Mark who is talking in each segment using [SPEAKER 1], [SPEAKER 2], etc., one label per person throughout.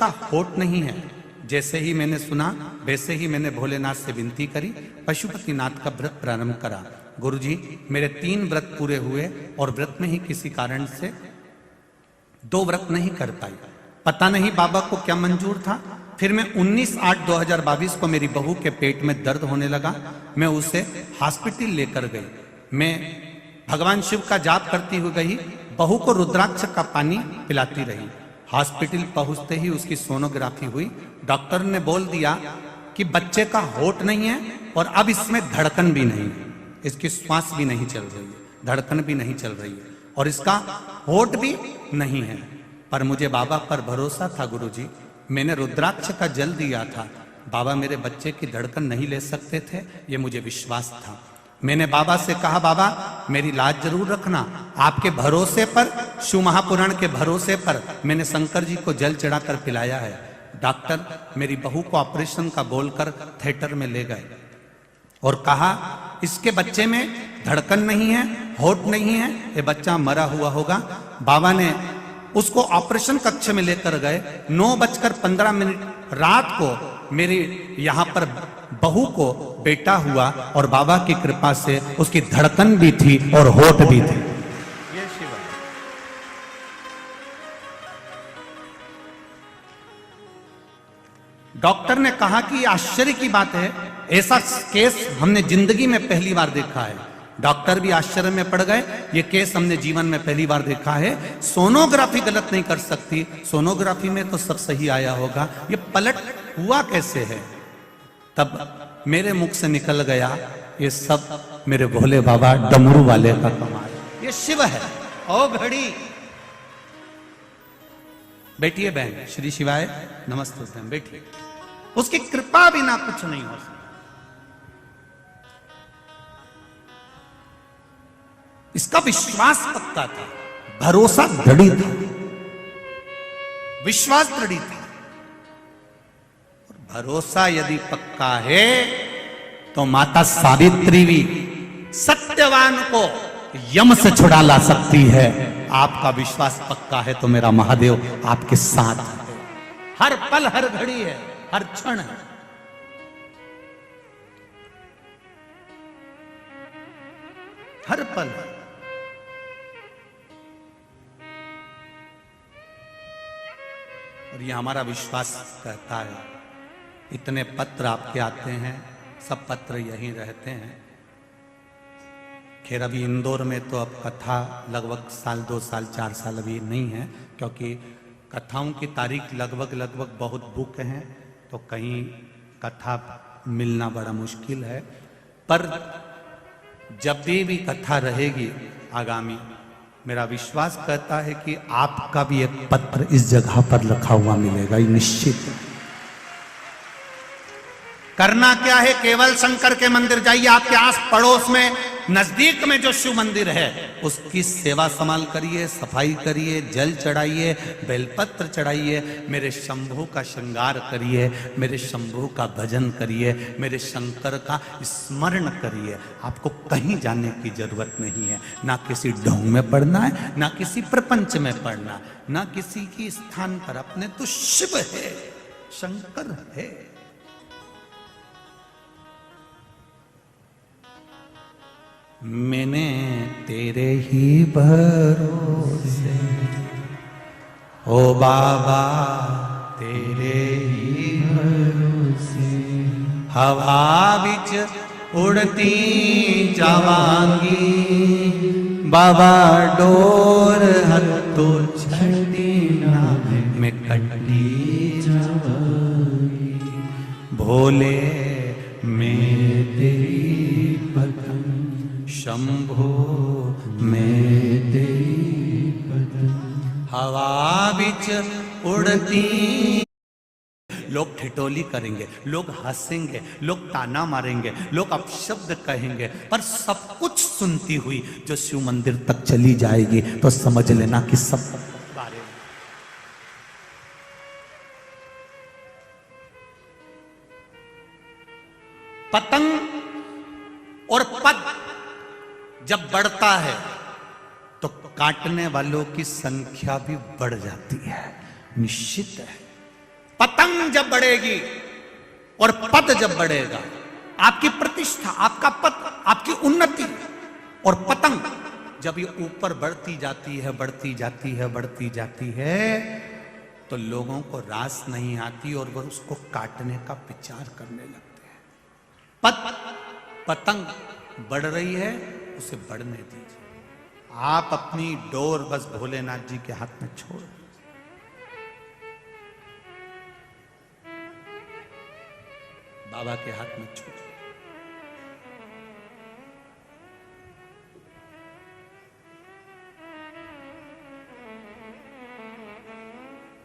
[SPEAKER 1] का होठ नहीं है। जैसे ही मैंने सुना वैसे ही मैंने भोलेनाथ से विनती करी, पशुपतिनाथ का व्रत प्रारंभ करा। गुरुजी, मेरे 3 व्रत पूरे हुए और व्रत में ही किसी कारण से 2 व्रत नहीं कर पाई। पता नहीं बाबा को क्या मंजूर था। फिर मैं 19/8/2022 को मेरी बहू के पेट में दर्द होने लगा। मैं उसे हॉस्पिटल लेकर गई। मैं भगवान शिव का जाप करती हुई गई, बहू को रुद्राक्ष का पानी पिलाती रही। हॉस्पिटल पहुंचते ही उसकी सोनोग्राफी हुई। डॉक्टर ने बोल दिया कि बच्चे का होठ नहीं है और अब इसमें धड़कन भी नहीं है, इसकी श्वास भी नहीं चल रही है, धड़कन भी नहीं चल रही है और इसका होठ भी नहीं है। पर मुझे बाबा पर भरोसा था गुरुजी। मैंने रुद्राक्ष का जल दिया था। बाबा मेरे बच्चे की धड़कन नहीं ले सकते थे, ये मुझे विश्वास था। मैंने बाबा से कहा, बाबा मेरी लाज जरूर रखना। आपके भरोसे पर, शिव महापुराण के भरोसे पर मैंने शंकर जी को जल चढ़ाकर पिलाया है। डॉक्टर मेरी बहू को ऑपरेशन का बोलकर थिएटर में ले गए और कहा, इसके बच्चे में धड़कन नहीं है, होठ नहीं है, ये बच्चा मरा हुआ होगा। बाबा ने उसको ऑपरेशन कक्ष में लेकर गए। 9:15 रात को मेरी यहां पर बहू को बेटा हुआ और बाबा की कृपा से उसकी धड़कन भी थी और होठ भी थे। ये शिव है। डॉक्टर ने कहा कि आश्चर्य की बात है, ऐसा केस हमने जिंदगी में पहली बार देखा है। डॉक्टर भी आश्चर्य में पड़ गए, ये केस हमने जीवन में पहली बार देखा है। सोनोग्राफी गलत नहीं कर सकती, सोनोग्राफी में तो सब सही आया होगा, ये पलट हुआ कैसे है? तब मेरे मुख से निकल गया, ये सब मेरे भोले बाबा डमरू वाले का कमाल, ये शिव है। ओ घड़ी बैठिए बहन, श्री शिवाय नमस्ते। बैठिए, उसकी कृपा बिना कुछ नहीं हो सकता। इसका विश्वास पक्का था, भरोसा दृढ़ था, विश्वास दृढ़ था। और भरोसा यदि पक्का है तो माता सावित्री भी सत्यवान को यम से छुड़ा ला सकती है। आपका विश्वास पक्का है तो मेरा महादेव आपके साथ है, हर पल हर घड़ी है, हर क्षण है। हर पल है। और ये हमारा विश्वास कहता है। इतने पत्र आपके आते हैं, सब पत्र यहीं रहते हैं। खैर अभी इंदौर में तो अब कथा लगभग 1 2 साल 4 साल अभी नहीं है, क्योंकि कथाओं की तारीख लगभग बहुत बुक हैं, तो कहीं कथा मिलना बड़ा मुश्किल है। पर जब भी कथा रहेगी आगामी, मेरा विश्वास कहता है कि आपका भी एक पत्र इस जगह पर रखा हुआ मिलेगा, ये निश्चित। करना क्या है, केवल शंकर के मंदिर जाइए, आपके आस पड़ोस में नजदीक में जो शिव मंदिर है उसकी सेवा संभाल करिए, सफाई करिए, जल चढ़ाइए, बेलपत्र चढ़ाइए, मेरे शंभू का श्रृंगार करिए, मेरे शंभू का भजन करिए, मेरे शंकर का स्मरण करिए। आपको कहीं जाने की जरूरत नहीं है, ना किसी ढोंग में पड़ना है, ना किसी प्रपंच में पड़ना, ना किसी की स्थान पर। अपने तो शिव है, शंकर है। मैंने तेरे ही भरोसे, ओ बाबा तेरे ही भरोसे, हवा बिच उड़ती जावांगी, बाबा डोर हत्तो छड़ी ना मैं कटी जावांगी, भोले मैं तेरी शंभो मैं तेरी पदम, हवा बिच उड़ती। लोग ठिठोली करेंगे, लोग हंसेंगे, लोग ताना मारेंगे, लोग अपशब्द कहेंगे, पर सब कुछ सुनती हुई जो शिव मंदिर तक चली जाएगी तो समझ लेना कि सब बारे में। पतंग और पद जब बढ़ता है तो काटने वालों की संख्या भी बढ़ जाती है, निश्चित है। पतंग जब बढ़ेगी और पद जब बढ़ेगा, आपकी प्रतिष्ठा, आपका पद, आपकी उन्नति और पतंग जब ये ऊपर बढ़ती जाती है, बढ़ती जाती है, बढ़ती जाती है, तो लोगों को रास नहीं आती और वह उसको काटने का विचार करने लगते हैं। पतंग बढ़ रही है, उसे बढ़ने दीजिए। आप अपनी डोर बस भोलेनाथ जी के हाथ में छोड़, बाबा के हाथ में छोड़।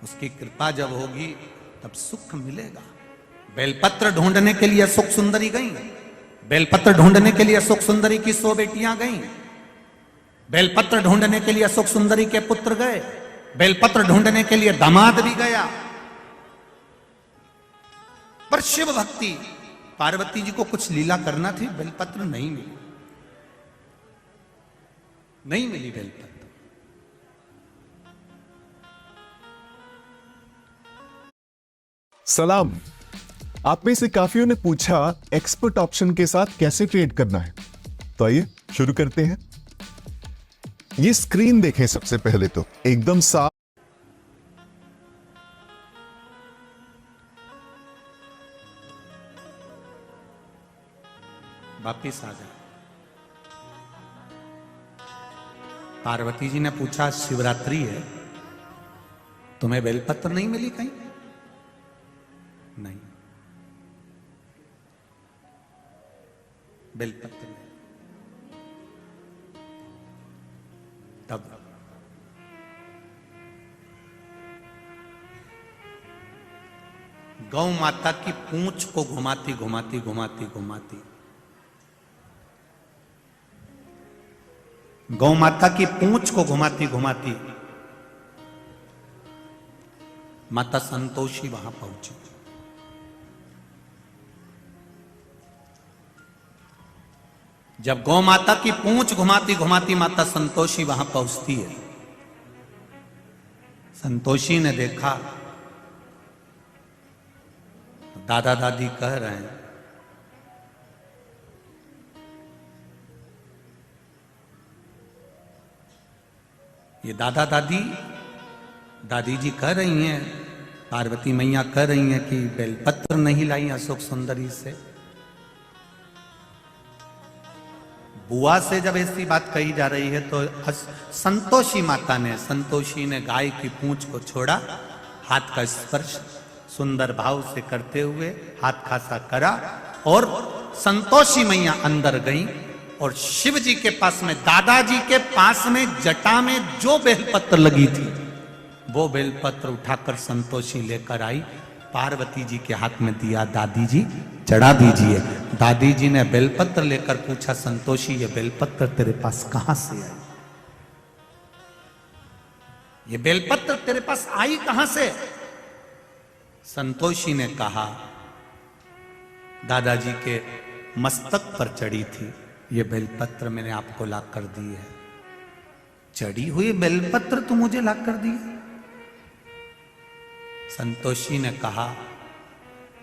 [SPEAKER 1] उसकी कृपा जब होगी तब सुख मिलेगा। बेलपत्र ढूंढने के लिए सुख सुंदरी गई, बेलपत्र ढूंढने के लिए सुख सुंदरी की 100 बेटियां गईं, बेलपत्र ढूंढने के लिए सुख सुंदरी के पुत्र गए, बेलपत्र ढूंढने के लिए दामाद भी गया, पर शिव भक्ति, पार्वती जी को कुछ लीला करना थी, बेलपत्र नहीं मिली, नहीं मिली बेलपत्र।
[SPEAKER 2] सलाम। आप में से काफियों ने पूछा एक्सपर्ट ऑप्शन के साथ कैसे ट्रेड करना है, तो आइए शुरू करते हैं। ये स्क्रीन देखें। सबसे पहले तो एकदम साफ,
[SPEAKER 1] वापिस आ जा। पार्वती जी ने पूछा शिवरात्रि है, तुम्हें बेलपत्र नहीं मिली कहीं? नहीं, बेलपत्र नहीं। तब गौ माता की पूंछ को घुमाती घुमाती घुमाती घुमाती, गौ माता की पूंछ को घुमाती घुमाती माता संतोषी वहां पहुंची। जब गौ माता की पूंछ घुमाती घुमाती माता संतोषी वहां पहुंचती है, संतोषी ने देखा दादा दादी कह रहे हैं, ये दादा दादी, दादी जी कह रही हैं, पार्वती मैया कह रही हैं कि बेलपत्र नहीं लाई अशोक सुंदरी से। बुआ से जब ऐसी बात कही जा रही है तो संतोषी माता ने, संतोषी ने गाय की पूंछ को छोड़ा, हाथ का स्पर्श सुंदर भाव से करते हुए हाथ खासा करा और संतोषी मैया अंदर गई और शिव जी के पास में, दादाजी के पास में जटा में जो बेलपत्र लगी थी वो बेलपत्र उठाकर संतोषी लेकर आई, पार्वती जी के हाथ में दिया, दादी जी चढ़ा दीजिए। दादी जी ने बेलपत्र लेकर पूछा, संतोषी ये बेलपत्र तेरे पास कहां से आई? ये बेलपत्र तेरे पास आई कहां से? संतोषी ने कहा, दादाजी के मस्तक पर चढ़ी थी, ये बेलपत्र मैंने आपको लाकर दी है। चढ़ी हुई बेलपत्र तू मुझे लाकर दी? संतोषी ने कहा,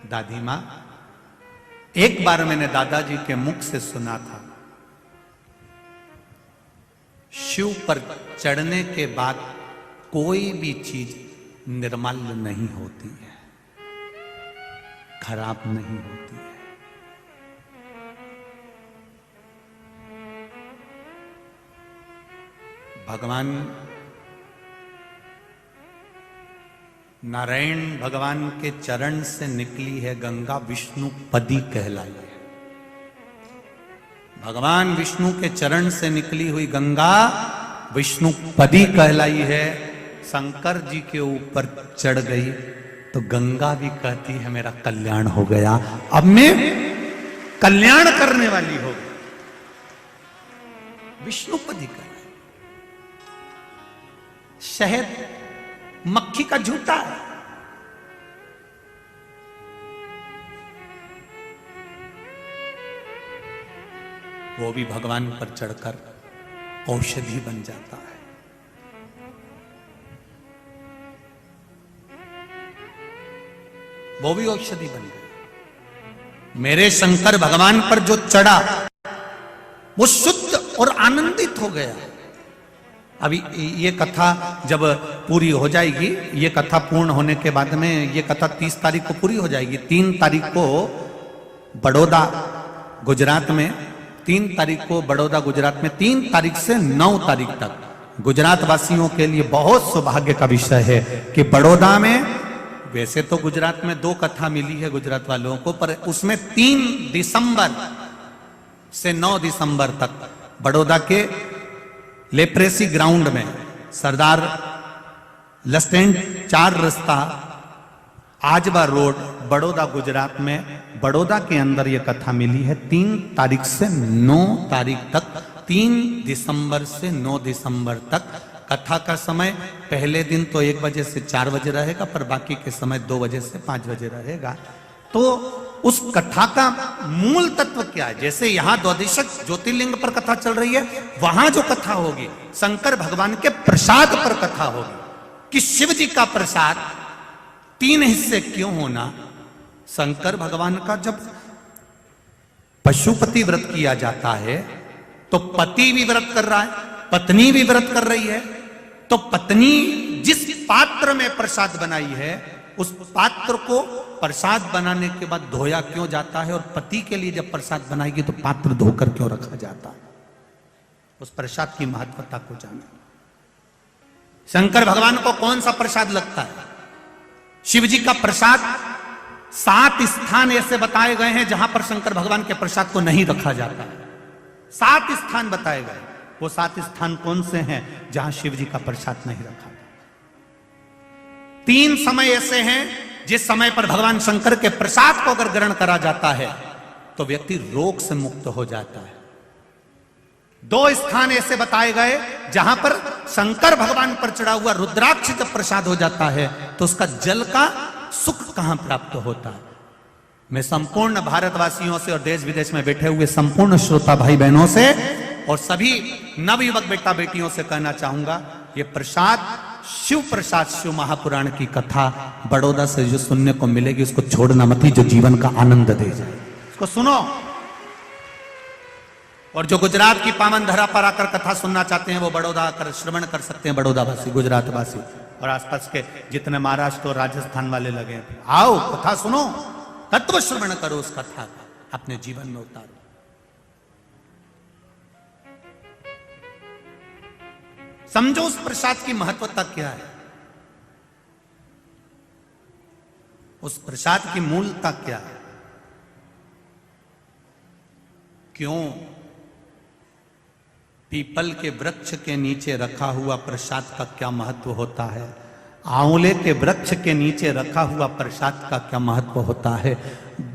[SPEAKER 1] दादी मां, एक बार मैंने दादाजी के मुख से सुना था, शिव पर चढ़ने के बाद कोई भी चीज निर्मल नहीं होती है, खराब नहीं होती है। भगवान नारायण भगवान के चरण से निकली है गंगा, विष्णु पदी कहलाई है। भगवान विष्णु के चरण से निकली हुई गंगा विष्णु पदी कहलाई है। शंकर जी के ऊपर चढ़ गई तो गंगा भी कहती है मेरा कल्याण हो गया, अब मैं कल्याण करने वाली हो गई। विष्णु पदी कहलाई। शहद मक्खी का झूठा है, वो भी भगवान पर चढ़कर औषधि बन जाता है। वो भी औषधि बन गए। मेरे शंकर भगवान पर जो चढ़ा वो शुद्ध और आनंदित हो गया। अभी ये कथा जब पूरी हो जाएगी, ये कथा पूर्ण होने के बाद में ये कथा 30 तारीख को पूरी हो जाएगी। 3 तारीख को बड़ौदा गुजरात में, 3 तारीख को बड़ौदा गुजरात में, 3 तारीख से 9 तारीख तक गुजरात वासियों के लिए बहुत सौभाग्य का विषय है कि बड़ौदा में, वैसे तो गुजरात में 2 कथा मिली है गुजरात वालों को, पर उसमें 3 दिसंबर से 9 दिसंबर तक बड़ौदा के लेप्रेसी ग्राउंड में सरदार लस्टेंड 4 रास्ता आजबा रोड बड़ौदा गुजरात में, बड़ौदा के अंदर यह कथा मिली है। 3 तारीख से 9 तारीख तक, 3 दिसंबर से 9 दिसंबर तक कथा का समय पहले दिन तो 1 बजे से 4 बजे रहेगा, पर बाकी के समय 2 बजे से 5 बजे रहेगा। तो उस कथा का मूल तत्व क्या है? जैसे यहां द्वादशक ज्योतिर्लिंग पर कथा चल रही है, वहां जो कथा होगी शंकर भगवान के प्रसाद पर कथा होगी कि शिव जी का प्रसाद 3 हिस्से क्यों होना। शंकर भगवान का जब पशुपति व्रत किया जाता है तो पति भी व्रत कर रहा है, पत्नी भी व्रत कर रही है, तो पत्नी जिस पात्र में प्रसाद बनाई है उस पात्र को प्रसाद बनाने के बाद धोया क्यों जाता है, और पति के लिए जब प्रसाद बनाएगी तो पात्र धोकर क्यों रखा जाता है? उस प्रसाद की महत्वता को जाना। शंकर भगवान को कौन सा प्रसाद लगता है? शिव जी का प्रसाद 7 स्थान ऐसे बताए गए हैं जहां पर शंकर भगवान के प्रसाद को नहीं रखा जाता है। 7 स्थान बताए गए। वो 7 स्थान कौन से हैं जहां शिव जी का प्रसाद नहीं रखा? 3 समय ऐसे हैं जिस समय पर भगवान शंकर के प्रसाद को अगर ग्रहण करा जाता है तो व्यक्ति रोग से मुक्त हो जाता है। 2 स्थान ऐसे बताए गए जहां पर शंकर भगवान पर चढ़ा हुआ रुद्राक्ष जब प्रसाद हो जाता है तो उसका जल का सुख कहां प्राप्त होता है। मैं संपूर्ण भारतवासियों से और देश विदेश में बैठे हुए संपूर्ण श्रोता भाई बहनों से और सभी नवयुवक बेटा बेटियों से कहना चाहूंगा, ये प्रसाद शिव प्रसाद, शिव महापुराण की कथा बड़ौदा से जो सुनने को मिलेगी उसको छोड़ना मत ही, जो जीवन का आनंद दे जाए उसको सुनो। और जो गुजरात की पावन धरा पर आकर कथा सुनना चाहते हैं वो बड़ौदा आकर श्रवण कर सकते हैं। बड़ौदा वासी, गुजरात वासी और आसपास के जितने महाराष्ट्र और राजस्थान वाले लगे हैं, आओ कथा सुनो, तत्व श्रवण करो, उस कथा का अपने जीवन में उतारो। समझो उस प्रसाद की महत्वता क्या है, उस प्रसाद की मूलता क्या है, क्यों पीपल के वृक्ष के नीचे रखा हुआ प्रसाद का क्या महत्व होता है, आंवले के वृक्ष के नीचे रखा हुआ प्रसाद का क्या महत्व होता है,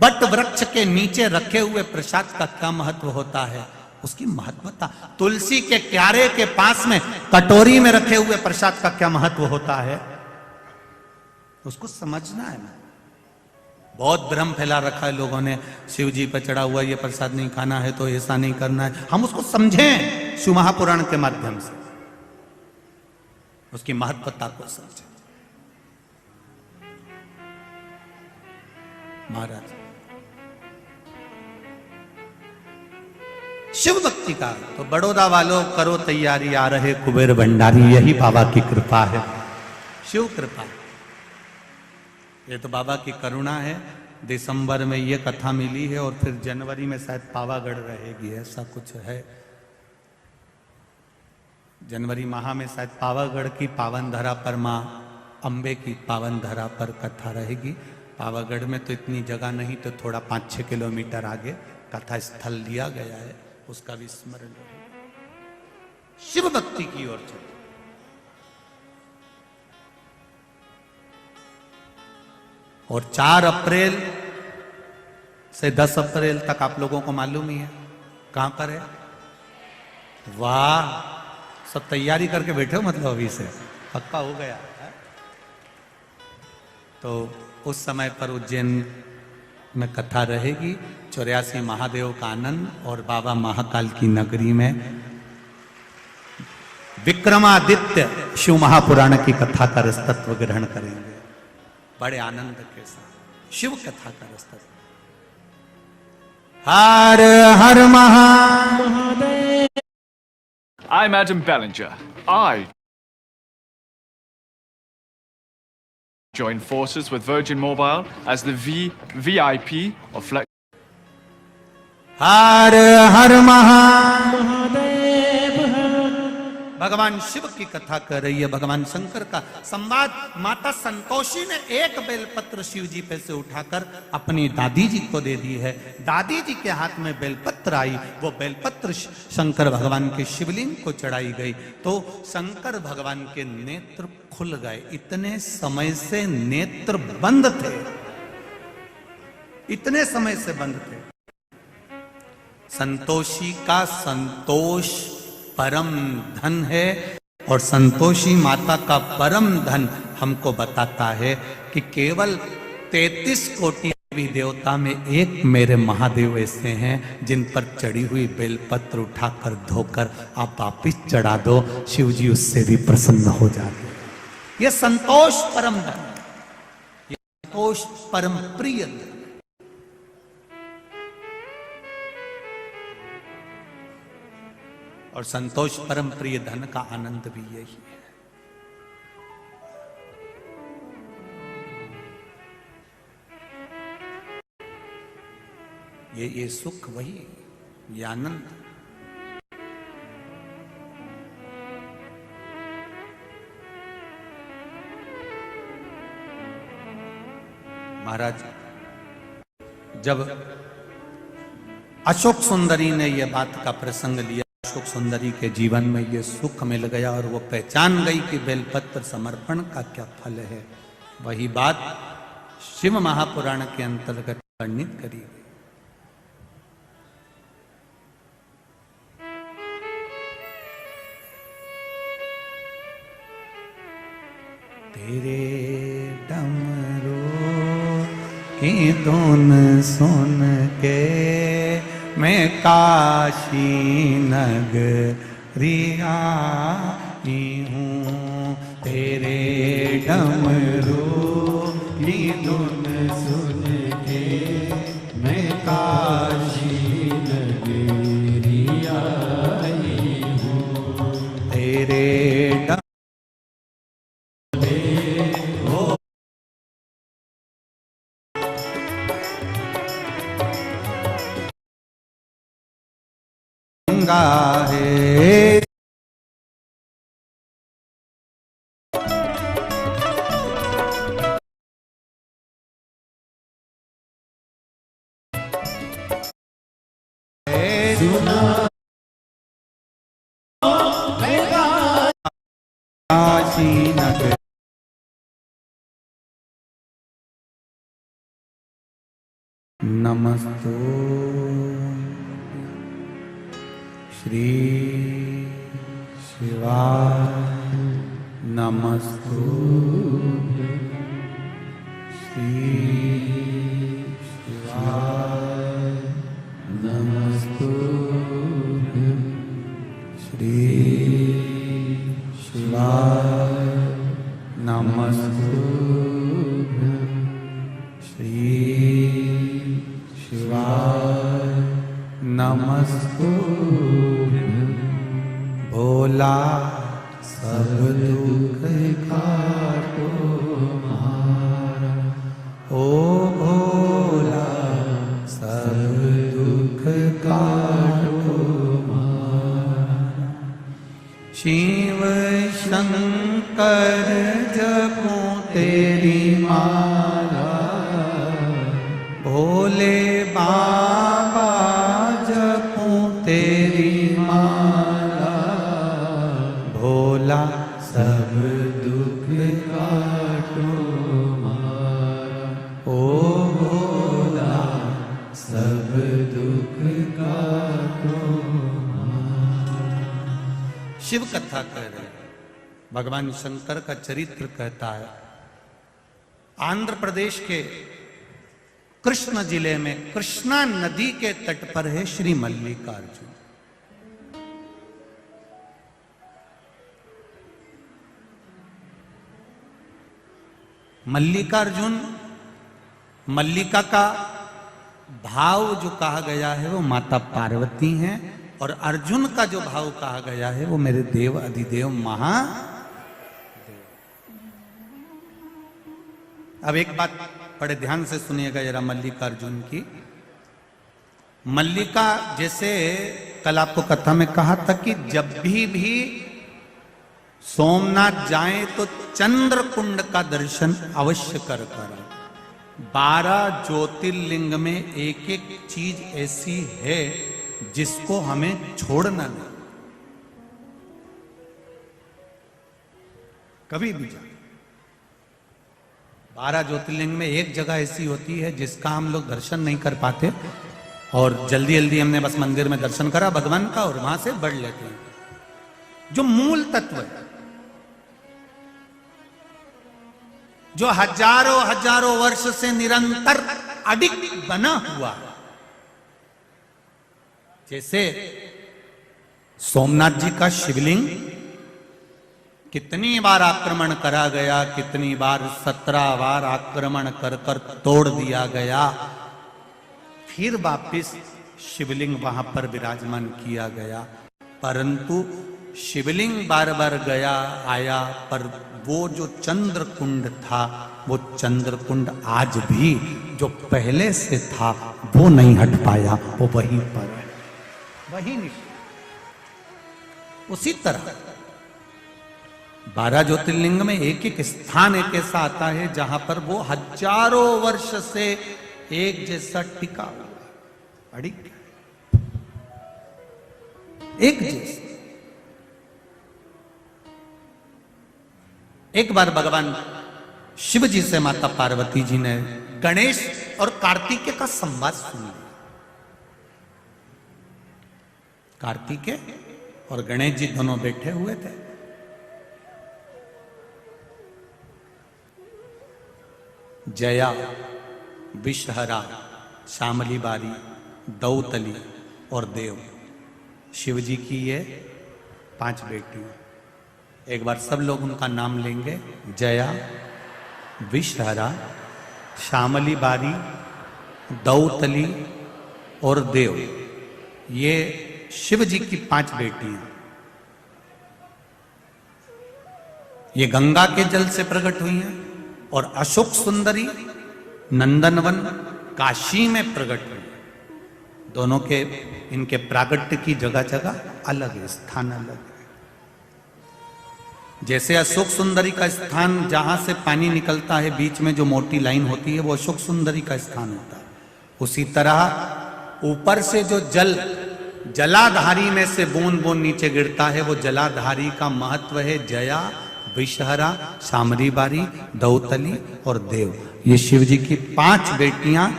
[SPEAKER 1] बट वृक्ष के नीचे रखे हुए प्रसाद का क्या महत्व होता है, उसकी महत्वता। तुलसी के क्यारे के पास में कटोरी में रखे हुए प्रसाद का क्या महत्व होता है, उसको समझना है ना। बहुत भ्रम फैला रखा है लोगों ने, शिव जी पर चढ़ा हुआ ये प्रसाद नहीं खाना है तो ऐसा नहीं करना है। हम उसको समझें शिव महापुराण के माध्यम से, उसकी महत्वता को समझें। महाराज शिव भक्ति का तो बड़ौदा वालों करो तैयारी, आ रहे कुबेर भंडारी, यही बाबा की कृपा है, शिव कृपा। ये तो बाबा की करुणा है। दिसंबर में ये कथा मिली है और फिर जनवरी में शायद पावागढ़ रहेगी, ऐसा कुछ है। जनवरी माह में शायद पावागढ़ की पावन धरा पर मां अंबे की पावन धरा पर कथा रहेगी। पावागढ़ में तो इतनी जगह नहीं, तो थोड़ा 5-6 किलोमीटर आगे कथा स्थल लिया गया है, उसका भी स्मरण शिव भक्ति की ओर चलते। और 4 अप्रैल से 10 अप्रैल तक आप लोगों को मालूम ही है कहां पर है। वाह, सब तैयारी करके बैठे हो, मतलब अभी से पक्का हो गया है? तो उस समय पर उज्जैन में कथा रहेगी। 84 महादेव का आनंद और बाबा महाकाल की नगरी में विक्रमादित्य शिव महापुराण की कथा का रसतत्व ग्रहण करेंगे बड़े आनंद के साथ। शिव कथा का रस्ता। हर हर Mahadev.
[SPEAKER 3] I'm Adam Bellinger. I joined forces with Virgin Mobile as the VIP of Flex.
[SPEAKER 1] हर हर महादेव। भगवान शिव की कथा कर रही है, भगवान शंकर का संवाद। माता संतोषी ने एक बेलपत्र शिव जी पे से उठाकर अपनी दादी जी को दे दी है। दादी जी के हाथ में बेलपत्र आई, वो बेलपत्र शंकर भगवान के शिवलिंग को चढ़ाई गई तो शंकर भगवान के नेत्र खुल गए। इतने समय से नेत्र बंद थे, इतने समय से बंद थे। संतोषी का संतोष परम धन है और संतोषी माता का परम धन हमको बताता है कि केवल 33 कोटि देवी देवता में एक मेरे महादेव ऐसे हैं जिन पर चढ़ी हुई बेलपत्र उठाकर धोकर आप वापिस चढ़ा दो, शिव जी उससे भी प्रसन्न हो जाते। ये संतोष परम धन, ये संतोष परम प्रिय धन। और संतोष परम प्रिय धन का आनंद भी यही है। ये सुख वही, ये आनंद। महाराज जब अशोक सुंदरी ने यह बात का प्रसंग लिया, अशोक सुंदरी के जीवन में ये सुख मिल गया और वो पहचान गई कि बेलपत्र समर्पण का क्या फल है। वही बात शिव महापुराण के अंतर्गत वर्णित करी गई। तेरे डमरू की धुन सुन के मैं काशी नगरी आई हूँ। तेरे डमरू की धुन सुन के मैं काशी नगरी आई हूँ। तेरे है काशी नगर। नमस्तो श्री शिवाय नमस्तु श्री शिवाय नमस्तु श्री शिवाय नमस्तु श्री शिवाय नमस्तु। भोला सब दुख काटो मारा, ओ भोला सब दुख काटो मारा। शिव शंकर जपो तेरी माला, भोले बाबा जपो तेरी माला। भोला सब दुख काटो मारा, ओ भोला सब दुख काटो मारा। शिव कथा कह रहे भगवान शंकर का चरित्र कहता है। आंध्र प्रदेश के कृष्ण जिले में कृष्णा नदी के तट पर है श्री मल्लिकार्जुन। मल्लिकार्जुन मल्लिका का भाव जो कहा गया है वो माता पार्वती हैं, और अर्जुन का जो भाव कहा गया है वो मेरे देव अधिदेव महादेव। अब एक बात बड़े ध्यान से सुनिएगा जरा मल्लिका अर्जुन की। मल्लिका, जैसे कल आपको कथा में कहा था कि जब भी सोमनाथ जाएं तो चंद्र कुंड का दर्शन अवश्य कर 12 ज्योतिर्लिंग में एक एक चीज ऐसी है जिसको हमें छोड़ना नहीं, कभी भी जाए। 12 ज्योतिर्लिंग में एक जगह ऐसी होती है जिसका हम लोग दर्शन नहीं कर पाते, और जल्दी जल्दी हमने बस मंदिर में दर्शन करा भगवान का और वहां से बढ़ लेते हैं। जो मूल तत्व है, जो हजारों हजारों वर्ष से निरंतर अडिग बना हुआ है, जैसे सोमनाथ जी का शिवलिंग कितनी बार आक्रमण करा गया, कितनी बार 17 बार आक्रमण कर कर तोड़ दिया गया, फिर वापिस शिवलिंग वहां पर विराजमान किया गया। परंतु शिवलिंग बार बार गया आया, पर वो जो चंद्र कुंड था, वो चंद्र कुंड आज भी जो पहले से था वो नहीं हट पाया, वो वहीं पर है, वहीं नहीं। उसी तरह 12 ज्योतिर्लिंग में एक एक स्थान एक ऐसा आता है जहां पर वो हजारों वर्ष से एक जैसा टिका हुआ, अड़िग एक जैसा। एक बार भगवान शिव जी से माता पार्वती जी ने गणेश और कार्तिकेय का संवाद सुन लिया। कार्तिकेय और गणेश जी दोनों बैठे हुए थे। जया, विषहरा, शामली बारी, दौतली और देव, शिव जी की ये 5 बेटियां। एक बार सब लोग उनका नाम लेंगे। जया, विषहरा, शामली बारी, दौतली और देव, ये शिव जी की 5 बेटियां। ये गंगा के जल से प्रकट हुई हैं और अशोक सुंदरी नंदनवन काशी में प्रकट हुई। दोनों के इनके प्रागट्य की जगह जगह अलग है, स्थान अलग है। जैसे अशोक सुंदरी का स्थान जहां से पानी निकलता है, बीच में जो मोटी लाइन होती है, वो अशोक सुंदरी का स्थान होता है। उसी तरह ऊपर से जो जल जलाधारी में से बूंद बूंद नीचे गिरता है, वो जलाधारी का महत्व है। जया, विषहरा, शामली बारी, दौतली और देव, ये शिव जी की 5 बेटियां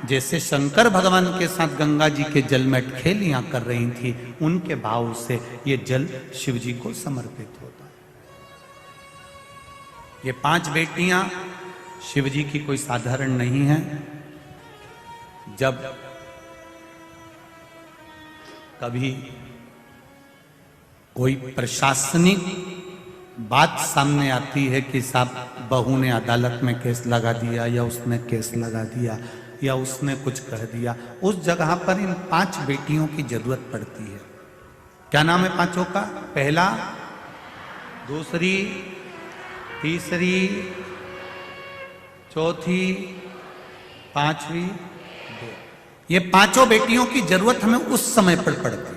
[SPEAKER 1] जैसे शंकर भगवान के साथ गंगा जी के जल में खेलियां कर रही थी, उनके भाव से ये जल शिव जी को समर्पित होता है। ये 5 बेटियां शिव जी की कोई साधारण नहीं है। जब कभी कोई प्रशासनिक बात सामने आती है कि साहब बहू ने अदालत में केस लगा दिया, या उसने केस लगा दिया, या उसने कुछ कह दिया, उस जगह पर इन 5 बेटियों की जरूरत पड़ती है। क्या नाम है 5 का? पहला, दूसरी, तीसरी, चौथी, 5वीं, 2। ये 5 बेटियों की जरूरत हमें उस समय पर पड़ती है।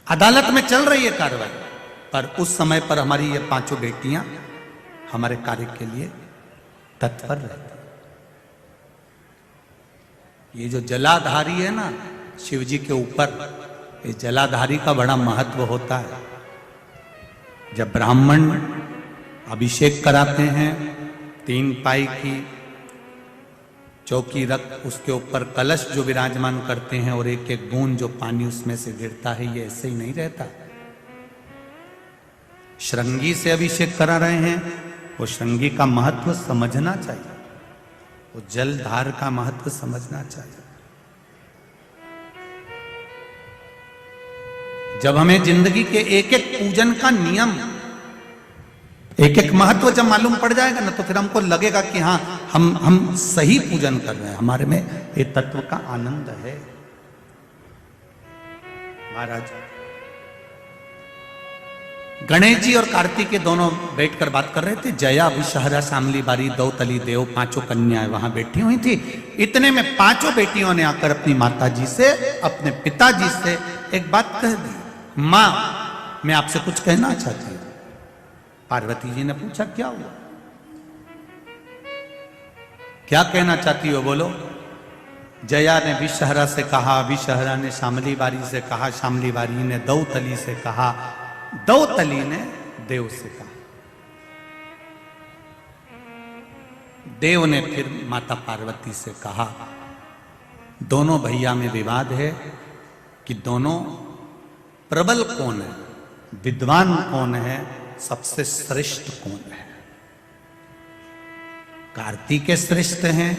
[SPEAKER 1] अदालत में चल रही है कार्रवाई, पर उस समय पर हमारी ये 5 बेटियां हमारे कार्य के लिए तत्पर रहती। ये जो जलाधारी है ना शिव जी के ऊपर, इस जलाधारी का बड़ा महत्व होता है। जब ब्राह्मण अभिषेक कराते हैं, 3 पाई की चौकी रख उसके ऊपर कलश जो विराजमान करते हैं और एक एक बूंद जो पानी उसमें से गिरता है, ये ऐसे ही नहीं रहता। श्रृंगी से अभिषेक करा रहे हैं, वो श्रृंगी का महत्व समझना चाहिए, वो जलधार का महत्व समझना चाहिए। जब हमें जिंदगी के एक एक पूजन का नियम, एक एक महत्व जब मालूम पड़ जाएगा ना तो फिर हमको लगेगा कि हाँ हम सही पूजन कर रहे हैं, हमारे में ये तत्व का आनंद है। महाराज गणेश जी और कार्तिकेय दोनों बैठकर बात कर रहे थे। जया विषहरा शामली बारी दौतली देव पांचों कन्याएं वहां बैठी हुई थी। इतने में पांचों बेटियों ने आकर अपनी माताजी से, अपने पिताजी से एक बात कह दी, मां मैं आपसे कुछ कहना चाहती हूं। पार्वती जी ने पूछा क्या हुआ, क्या कहना चाहती हो बोलो। जया ने विषहरा से कहा, विषहरा ने शामली बारी से कहा, शामली बारी ने दौतली से कहा, दौतली ने देव से कहा। देव ने फिर माता पार्वती से कहा। दोनों भैया में विवाद है कि दोनों प्रबल कौन है, विद्वान कौन है, सबसे श्रेष्ठ कौन है। कार्तिकेय श्रेष्ठ हैं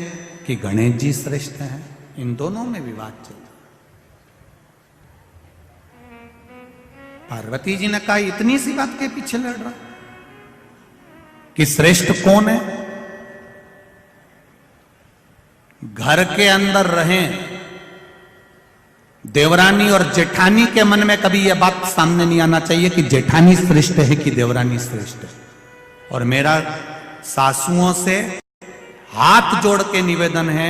[SPEAKER 1] कि गणेश जी श्रेष्ठ हैं, इन दोनों में विवाद चल रहा। पार्वती जी ने कहा इतनी सी बात के पीछे लड़ रहा कि श्रेष्ठ कौन है। घर के अंदर रहें, देवरानी और जेठानी के मन में कभी यह बात सामने नहीं आना चाहिए कि जेठानी श्रेष्ठ है कि देवरानी श्रेष्ठ है। और मेरा सासुओं से हाथ जोड़ के निवेदन है,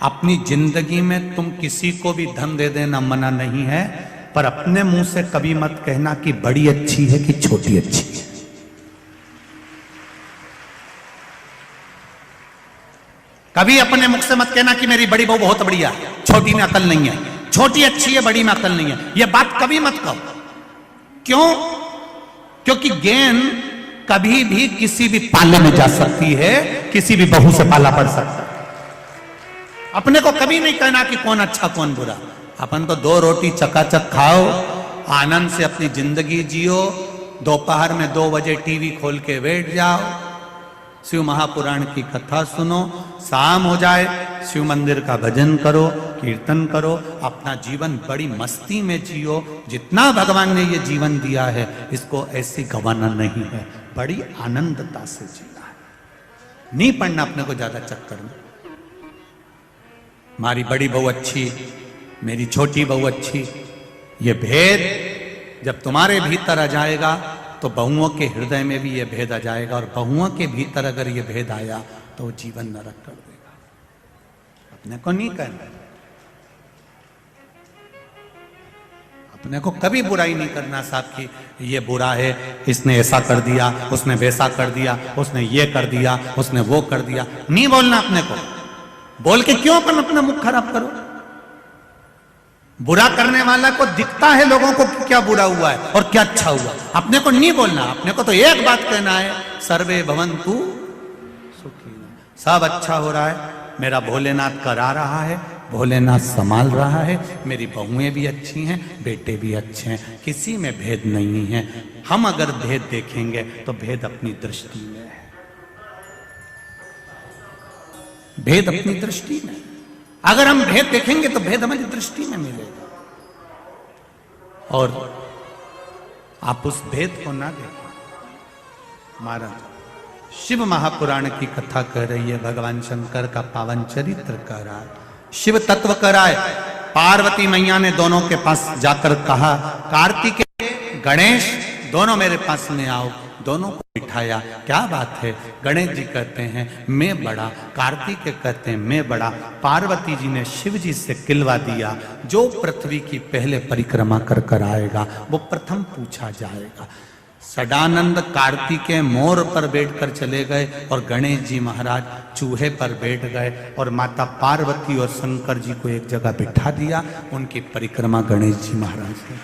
[SPEAKER 1] अपनी जिंदगी में तुम किसी को भी धन दे देना मना नहीं है, पर अपने मुंह से कभी मत कहना कि बड़ी अच्छी है कि छोटी अच्छी है। कभी अपने मुख से मत कहना कि मेरी बड़ी बहू बहुत बढ़िया है, छोटी में अकल नहीं है, छोटी अच्छी है, बड़ी में अकल नहीं है। यह बात कभी मत कहो। क्यों? क्योंकि गेंद कभी भी किसी भी पाले में जा सकती है, किसी भी बहू से पाला पड़ सकता है। अपने को कभी नहीं कहना कि कौन अच्छा कौन बुरा। अपन तो 2 रोटी चकाचक खाओ, आनंद से अपनी जिंदगी जियो, दोपहर में 2 बजे टीवी खोल के बैठ जाओ, शिव महापुराण की कथा सुनो, शाम हो जाए शिव मंदिर का भजन करो, कीर्तन करो, अपना जीवन बड़ी मस्ती में जियो। जितना भगवान ने ये जीवन दिया है इसको ऐसे गंवाना नहीं है, बड़ी आनंदता से जीना है। नहीं पड़ना अपने को ज्यादा चक्कर में, हमारी बड़ी बहू अच्छी, मेरी छोटी बहू अच्छी। ये भेद जब तुम्हारे भीतर आ जाएगा तो बहुओं के हृदय में भी ये भेद आ जाएगा, और बहुओं के भीतर अगर ये भेद आया तो वो जीवन नरक कर देगा। अपने को नहीं करना, अपने को कभी बुराई नहीं करना साहब कि ये बुरा है, इसने ऐसा कर दिया, उसने वैसा कर दिया, उसने ये कर दिया, उसने वो कर दिया। नहीं बोलना अपने को। बोल के क्यों अपन अपना मुख खराब करो। बुरा करने वाला को दिखता है लोगों को कि क्या बुरा हुआ है और क्या अच्छा हुआ। अपने को नहीं बोलना, अपने को तो एक बात कहना है, सर्वे भवन्तु सुखिनः। सब अच्छा हो रहा है, मेरा भोलेनाथ करा रहा है, भोलेनाथ संभाल रहा है, मेरी बहुएं भी अच्छी हैं, बेटे भी अच्छे हैं, किसी में भेद नहीं है। हम अगर भेद देखेंगे तो भेद अपनी दृष्टि में है, भेद अपनी दृष्टि में। अगर हम भेद देखेंगे तो भेद हमारी दृष्टि में मिलेगा, और आप उस भेद को ना देखें। महाराज शिव महापुराण की कथा कह रही है, भगवान शंकर का पावन चरित्र कह रहा है, शिव तत्व कह रहा है। पार्वती मैया ने दोनों के पास जाकर कहा, कार्तिकेय गणेश दोनों मेरे पास में आओ। दोनों को बिठाया, क्या बात है। गणेश जी कहते हैं मैं बड़ा, कार्तिकेय कहते हैं मैं बड़ा। पार्वती जी ने शिव जी से किलवा दिया, जो पृथ्वी की पहले परिक्रमा कर कर आएगा वो प्रथम पूछा जाएगा। सदानंद कार्तिकेय मोर पर बैठकर चले गए और गणेश जी महाराज चूहे पर बैठ गए, और माता पार्वती और शंकर जी को एक जगह बिठा दिया। उनकी परिक्रमा गणेश जी महाराज ने,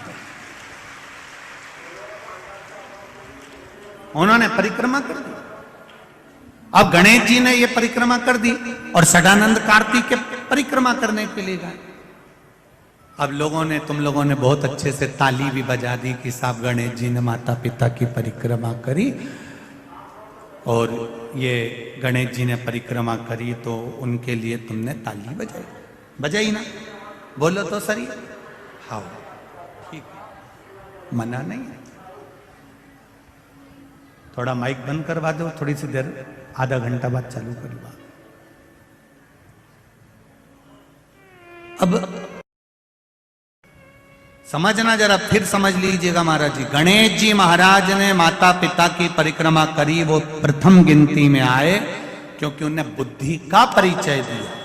[SPEAKER 1] उन्होंने परिक्रमा कर दी। अब गणेश जी ने ये परिक्रमा कर दी और सदानंद कार्तिकेय परिक्रमा करने के लिए गए। अब लोगों ने, तुम लोगों ने बहुत अच्छे से ताली भी बजा दी कि साहब गणेश जी ने माता पिता की परिक्रमा करी, और ये गणेश जी ने परिक्रमा करी तो उनके लिए तुमने ताली बजाई। बजाई ना, बोलो तो सही। हाँ ठीक है, मना नहीं है। थोड़ा माइक बंद करवा दो, थोड़ी सी देर, आधा घंटा बाद चालू करवा। अब समझना जरा, फिर समझ लीजिएगा महाराज जी। गणेश जी महाराज ने माता पिता की परिक्रमा करी, वो प्रथम गिनती में आए क्योंकि उन्हें बुद्धि का परिचय दिया।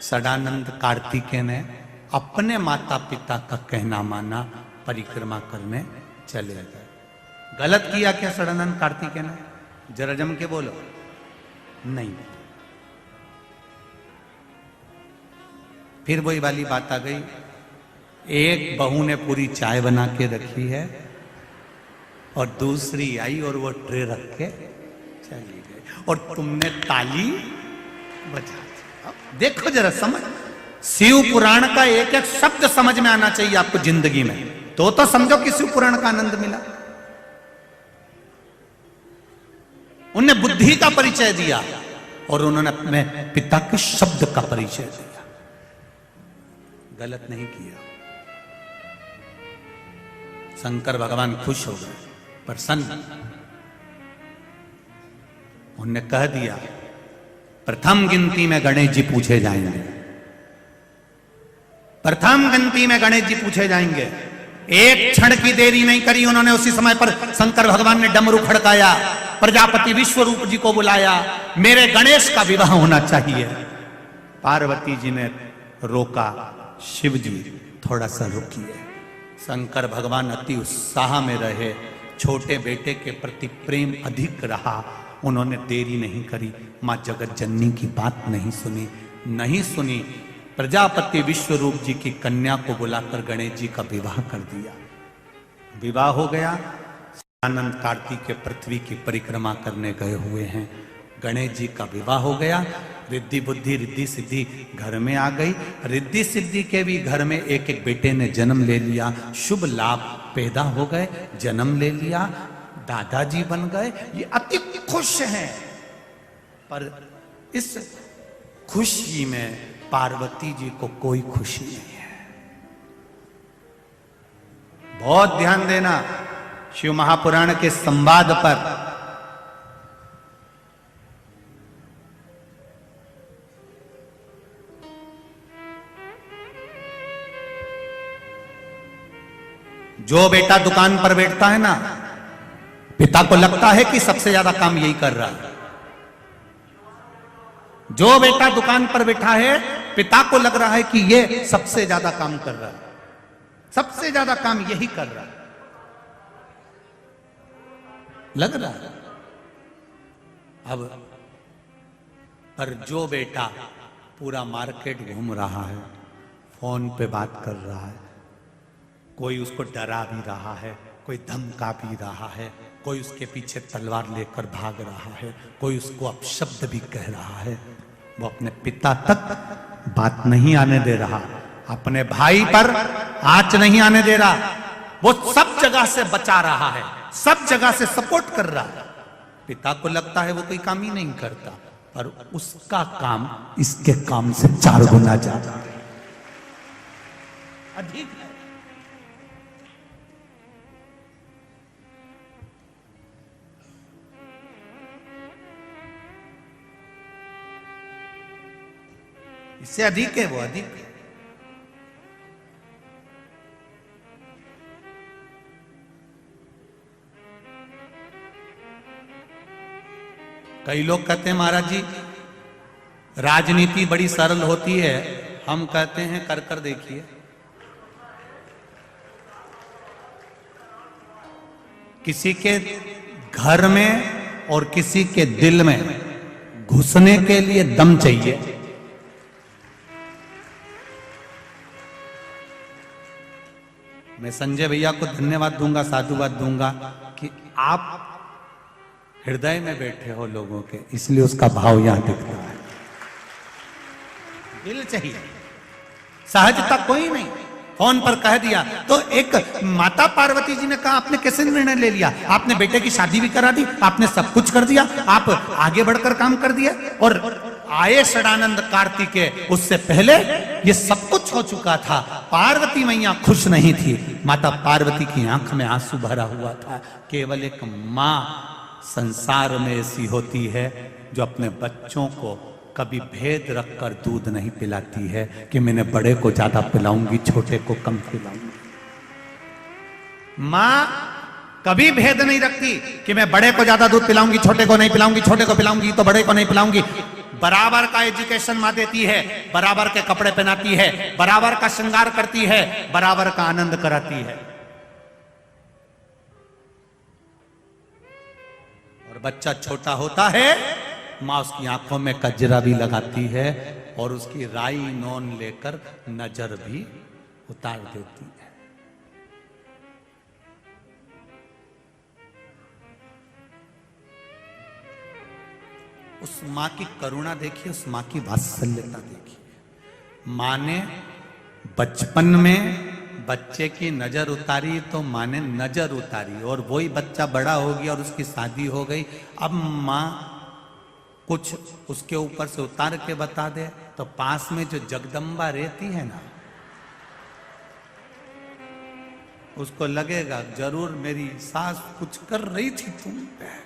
[SPEAKER 1] सदानंद कार्तिकेय ने अपने माता पिता का कहना माना, परिक्रमा करने चले गए। गलत किया क्या सदानंद कार्तिकेय ने? जरा जम के बोलो। नहीं। फिर वही वाली बात आ गई, एक बहू ने पूरी चाय बना के रखी है और दूसरी आई और वो ट्रे रख के चली गई और तुमने ताली बजा दी। देखो जरा, समझ, शिव पुराण का एक एक शब्द समझ में आना चाहिए आपको जिंदगी में, तो समझो कि शिव पुराण का आनंद मिला। उन्हें बुद्धि का परिचय दिया और उन्होंने अपने पिता के शब्द का परिचय दिया। गलत नहीं किया। शंकर भगवान खुश हो गए, प्रसन्न। उन्होंने कह दिया प्रथम गिनती में गणेश जी पूछे जाएंगे, प्रथम गिनती में गणेश जी पूछे जाएंगे। एक क्षण की देरी नहीं करी उन्होंने, उसी समय पर शंकर भगवान ने डमरू खड़काया, प्रजापति विश्वरूप जी को बुलाया, मेरे गणेश का विवाह होना चाहिए। पार्वती जी ने रोका, शिव जी थोड़ा सा रुकिए। शंकर भगवान अति उत्साह में रहे, छोटे बेटे के प्रति प्रेम अधिक रहा, उन्होंने देरी नहीं करी, मां जगत जननी की बात नहीं सुनी। प्रजापति विश्वरूप जी की कन्या को बुलाकर गणेश जी का विवाह कर दिया। विवाह हो गया। आनंद कार्तिकेय पृथ्वी की परिक्रमा करने गए हुए हैं, गणेश जी का विवाह हो गया। रिद्धि बुद्धि रिद्धि सिद्धि घर में आ गई। रिद्धि सिद्धि के भी घर में एक एक बेटे ने जन्म ले लिया, शुभ लाभ पैदा हो गए, जन्म ले लिया, दादाजी बन गए। ये अति खुश हैं, पर इस खुशी में पार्वती जी को कोई खुशी नहीं है। बहुत ध्यान देना शिव महापुराण के संवाद पर। जो बेटा दुकान पर बैठता है ना, पिता को लगता है कि सबसे ज्यादा काम यही कर रहा है। जो बेटा दुकान पर बैठा है, पिता को लग रहा है कि ये सबसे ज्यादा काम कर रहा है, सबसे ज्यादा काम यही कर रहा है, लग रहा है। अब पर जो बेटा पूरा मार्केट घूम रहा है, फोन पे बात कर रहा है, कोई उसको डरा भी रहा है, कोई धमका भी रहा है, कोई उसके पीछे तलवार लेकर भाग रहा है, कोई उसको अपशब्द भी कह रहा है, वो अपने पिता तक बात नहीं आने दे रहा, अपने भाई पर आंच नहीं आने दे रहा, वो सब जगह से बचा रहा है, सब जगह से सपोर्ट कर रहा है। पिता को लगता है वो कोई काम ही नहीं करता, पर उसका काम इसके काम से 4 गुना ज्यादा है, अधिक है। इससे अधिक है, वो अधिक है। कई लोग कहते हैं महाराज जी राजनीति बड़ी सरल होती है, हम कहते हैं कर कर देखिए। किसी के घर में और किसी के दिल में घुसने के लिए दम चाहिए। मैं संजय भैया को धन्यवाद दूंगा, साधुवाद दूंगा कि आप हृदय में बैठे हो लोगों के, इसलिए उसका भाव यहां दिखता है। दिल चाहिए, सहजता कोई नहीं। फोन पर कह दिया तो एक माता पार्वती जी ने कहा आपने कैसे निर्णय ले लिया, आपने बेटे की शादी भी करा दी, आपने सब कुछ कर दिया, आप आगे बढ़कर काम कर दिया, और आए सदानंद कार्तिकेय, उससे पहले ये सब कुछ हो चुका था। पार्वती मैया खुश नहीं थी, माता पार्वती की आंख में आंसू भरा हुआ था। केवल एक माँ संसार में ऐसी होती है जो अपने बच्चों को कभी भेद रखकर दूध नहीं पिलाती है कि मैंने बड़े को ज्यादा पिलाऊंगी, छोटे को कम पिलाऊंगी। मां कभी भेद नहीं रखती कि मैं बड़े को ज्यादा दूध पिलाऊंगी, छोटे को नहीं पिलाऊंगी, छोटे को पिलाऊंगी तो बड़े को नहीं पिलाऊंगी। बराबर का एजुकेशन मां देती है, बराबर के कपड़े पहनाती है, बराबर का श्रृंगार करती है, बराबर का आनंद कराती है। और बच्चा छोटा होता है, मां उसकी आंखों में कजरा भी लगाती है और उसकी राई नोन लेकर नजर भी उतार देती है। उस मां की करुणा देखिए, उस मां की वात्सल्यता देखिए। मां ने बचपन में बच्चे की नजर उतारी तो मां ने नजर उतारी, और वही बच्चा बड़ा हो गया और उसकी शादी हो गई। अब मां कुछ उसके ऊपर से उतार के बता दे तो पास में जो जगदम्बा रहती है ना, उसको लगेगा जरूर मेरी सास कुछ कर रही थी तुम पे।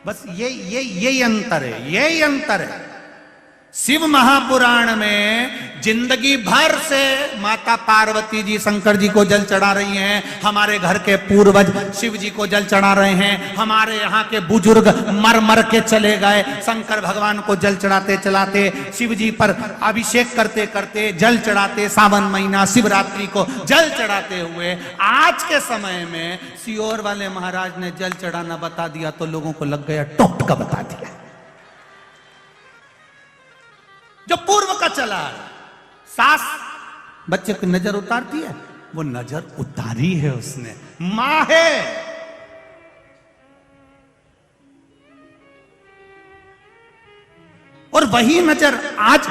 [SPEAKER 1] बस यही अंतर है, यही अंतर है। शिव महापुराण में जिंदगी भर से माता पार्वती जी शंकर जी को जल चढ़ा रही हैं, हमारे घर के पूर्वज शिव जी को जल चढ़ा रहे हैं, हमारे यहाँ के बुजुर्ग मर मर के चले गए शंकर भगवान को जल चढ़ाते चढ़ाते, शिव जी पर अभिषेक करते करते, जल चढ़ाते, सावन महीना शिवरात्रि को जल चढ़ाते हुए आज के समय में सीहोर वाले महाराज ने जल चढ़ाना बता दिया तो लोगों को लग गया टॉप का बता दिया। जो पूर्व का चला है, सास बच्चे की नजर उतारती है, वो नजर उतारी है उसने, मां है। और वही नजर आज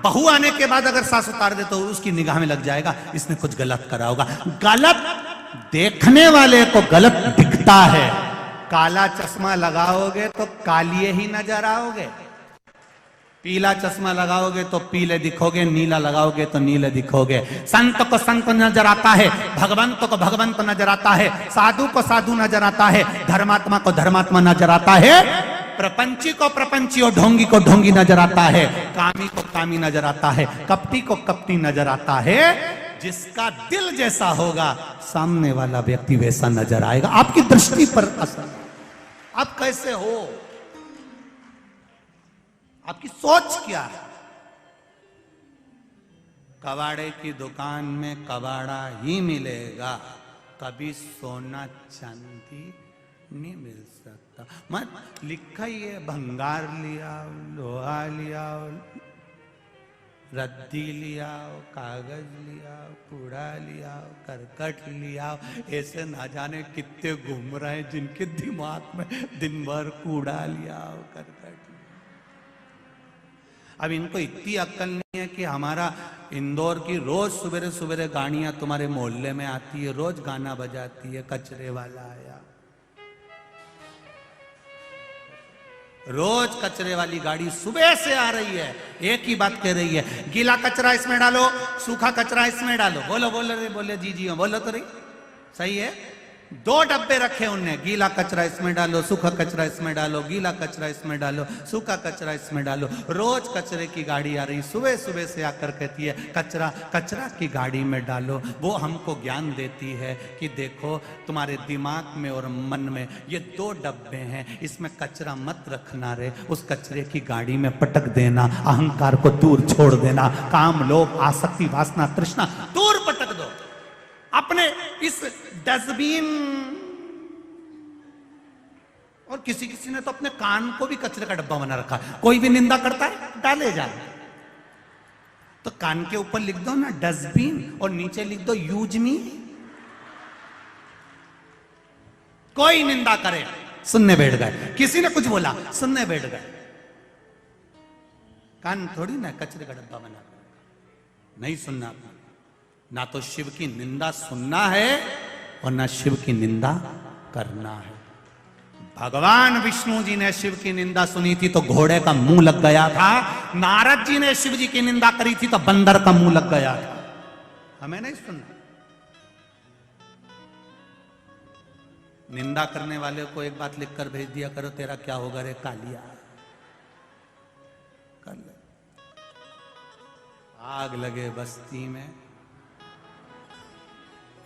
[SPEAKER 1] बहू आने के बाद अगर सास उतार दे तो उसकी निगाह में लग जाएगा इसने कुछ गलत करा होगा। गलत देखने वाले को गलत दिखता है। काला चश्मा लगाओगे तो कालिए ही नजर आओगे, पीला चश्मा लगाओगे तो पीले दिखोगे, नीला लगाओगे तो नीले दिखोगे। संत को संत नजर आता है, भगवंत को भगवंत नजर आता है, साधु को साधु नजर आता है, धर्मात्मा को धर्मात्मा नजर आता है, प्रपंची को प्रपंची और ढोंगी को ढोंगी नजर आता है, कामी को कामी नजर आता है, कपटी को कपटी नजर आता है। जिसका दिल जैसा होगा सामने वाला व्यक्ति वैसा नजर आएगा। आपकी दृष्टि पर असर, आप कैसे हो, आपकी सोच क्या है। कबाड़े की दुकान में कबाड़ा ही मिलेगा, कभी सोना चांदी नहीं मिल सकता। मत लिखा ही है, भंगार लिया, लोहा लिया, रद्दी लिया, कागज लिया, कूड़ा लिया, करकट लिया। ऐसे ना जाने कितने घूम रहे हैं जिनके दिमाग में दिन भर कूड़ा लिया, करकट। अब इनको इतनी अक्ल नहीं है कि हमारा इंदौर की रोज सवेरे सवेरे गाड़ियां तुम्हारे मोहल्ले में आती है, रोज गाना बजाती है, कचरे वाला आया, रोज कचरे वाली गाड़ी सुबह से आ रही है, एक ही बात कह रही है, गीला कचरा इसमें डालो, सूखा कचरा इसमें डालो। बोलो बोलो रे, बोले जी जी बोलो तो रही, सही है। 2 डब्बे रखे उनने, गीला कचरा इसमें डालो, सूखा कचरा इसमें डालो, गीला कचरा इसमें डालो, सूखा कचरा इसमें डालो। रोज कचरे की गाड़ी आ रही, सुबह सुबह से आकर कहती है कचरा कचरा की गाड़ी में डालो। वो हमको ज्ञान देती है कि देखो तुम्हारे दिमाग में और मन में ये 2 डब्बे हैं, इसमें कचरा मत रखना रे, उस कचरे की गाड़ी में पटक देना, अहंकार को दूर छोड़ देना, काम लोभ आसक्ति वासना तृष्णा दूर पटक दो। अपने इस डस्टबिन, और किसी किसी ने तो अपने कान को भी कचरे का डब्बा बना रखा। कोई भी निंदा करता है डाले जा, तो कान के ऊपर लिख दो ना डस्टबिन और नीचे लिख दो यूज मी। कोई निंदा करे सुनने बैठ गए, किसी ने कुछ बोला सुनने बैठ गए। कान थोड़ी ना कचरे का डब्बा बना, नहीं सुनना। ना तो शिव की निंदा सुनना है और ना शिव की निंदा करना है। भगवान विष्णु जी ने शिव की निंदा सुनी थी तो घोड़े का मुंह लग गया था, नारद जी ने शिव जी की निंदा करी थी तो बंदर का मुंह लग गया था। हमें नहीं सुनना। निंदा करने वाले को एक बात लिखकर भेज दिया करो, तेरा क्या होगा रे कालिया, कर ले। आग लगे बस्ती में,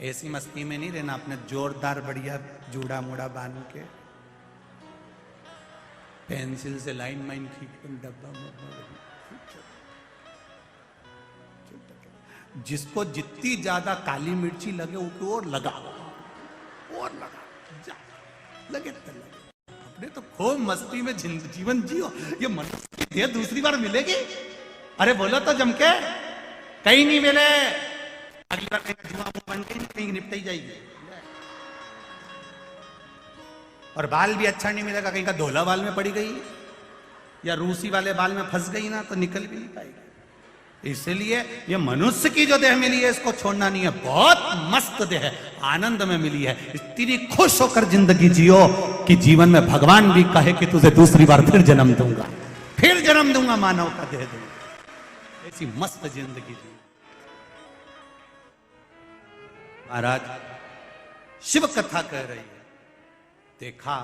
[SPEAKER 1] ऐसी मस्ती में नहीं रहना, अपने जोरदार बढ़िया जूड़ा मुड़ा बांध के पेंसिल से लाइन माइन खींच कर डब्बा जिसको जितनी ज्यादा काली मिर्ची लगे उसको और लगा जा, लगे तो लगे। अपने तो खूब मस्ती में जीवन जियो, ये मनुष्य दूसरी बार मिलेगी? अरे बोलो तो जम के, कहीं नहीं मिले, अगली बार जुआ बन के कहीं निपट ही जाएगी। और बाल भी अच्छा नहीं मिलेगा, कहीं का धोला बाल में पड़ी गई या रूसी वाले बाल में फंस गई ना तो निकल भी नहीं पाएगी। इसलिए ये मनुष्य की जो देह मिली है इसको छोड़ना नहीं है, बहुत मस्त देह है, आनंद में मिली है, इतनी खुश होकर जिंदगी जियो कि जीवन में भगवान भी कहे कि तुझे दूसरी बार फिर जन्म दूंगा, फिर जन्म दूंगा, मानव का देह दूंगा। ऐसी मस्त जिंदगी जियो। महाराज शिव कथा कह रही है, देखा